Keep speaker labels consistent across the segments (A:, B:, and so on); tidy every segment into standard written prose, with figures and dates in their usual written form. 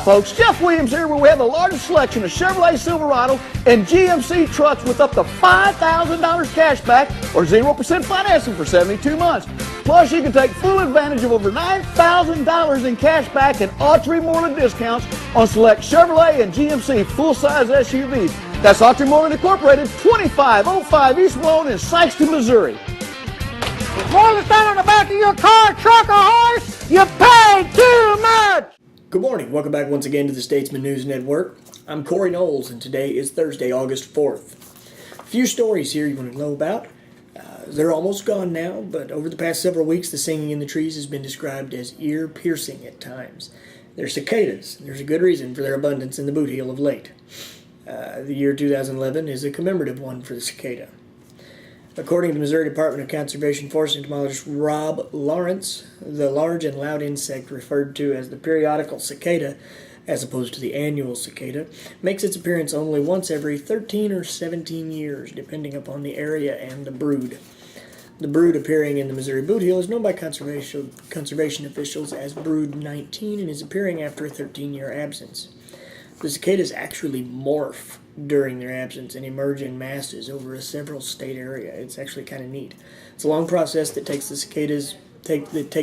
A: folks, Jeff Williams here, where we have the largest selection of Chevrolet Silverado and GMC trucks with up to $5,000 cash back or 0% financing for 72 months. Plus, you can take full advantage of over $9,000 in cash back and Autry Moreland discounts on select Chevrolet and GMC full-size SUVs. That's Autry Moreland Incorporated, 2505 East Malone in Sykeston, Missouri.
B: More than stand on the back of your car, truck, or horse, you paid too much!
C: Good morning. Welcome back once again to the Statesman News Network. I'm Corey Knowles, and today is Thursday, August 4th. A few stories here you want to know about. They're almost gone now, but over the past several weeks, the singing in the trees has been described as ear-piercing at times. They're cicadas. There's a good reason for their abundance in the boot heel of late. The year 2011 is a commemorative one for the cicada. According to the Missouri Department of Conservation Forest entomologist Rob Lawrence, the large and loud insect referred to as the periodical cicada, as opposed to the annual cicada, makes its appearance only once every 13 or 17 years, depending upon the area and the brood. The brood appearing in the Missouri boot heel is known by conservation officials as Brood 19 and is appearing after a 13-year absence. The cicadas actually morph during their absence and emerge in masses over a several state area. It's actually kind of neat. It's a long process that takes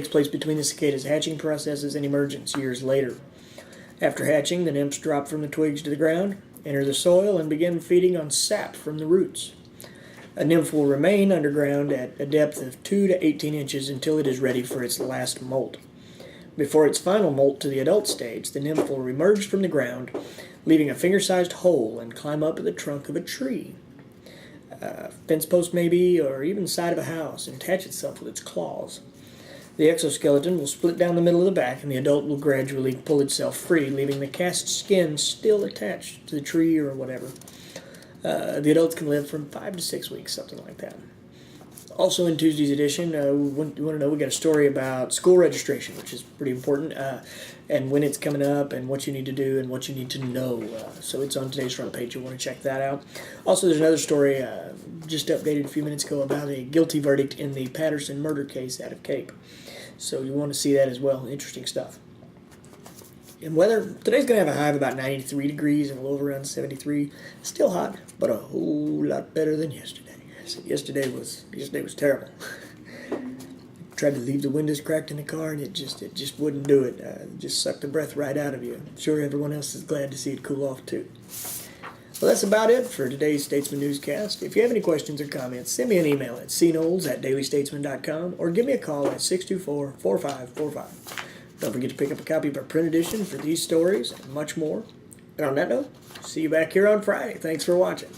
C: place between the cicadas' hatching processes and emergence years later. After hatching, the nymphs drop from the twigs to the ground, enter the soil, and begin feeding on sap from the roots. A nymph will remain underground at a depth of 2 to 18 inches until it is ready for its last molt. Before its final molt to the adult stage, the nymph will emerge from the ground, leaving a finger-sized hole and climb up the trunk of a tree, a fence post maybe, or even the side of a house, and attach itself with its claws. The exoskeleton will split down the middle of the back, and the adult will gradually pull itself free, leaving the cast skin still attached to the tree or whatever. The adults can live from 5 to 6 weeks, something like that. Also in Tuesday's edition, we want to know, we got a story about school registration, which is pretty important, and when it's coming up, and what you need to do, and what you need to know. So it's on today's front page. You'll want to check that out. Also, there's another story just updated a few minutes ago about a guilty verdict in the Patterson murder case out of Cape. So you want to see that as well. Interesting stuff. And weather, today's going to have a high of about 93 degrees and a low of around 73. Still hot, but a whole lot better than yesterday. Yesterday was terrible. Tried to leave the windows cracked in the car, and it just wouldn't do it. It just sucked the breath right out of you. I'm sure everyone else is glad to see it cool off too. Well, that's about it for today's Statesman Newscast. If you have any questions or comments, send me an email at cknowles@dailystatesman.com or give me a call at 624-4545. Don't forget to pick up a copy of our print edition for these stories and much more. And on that note, see you back here on Friday. Thanks for watching.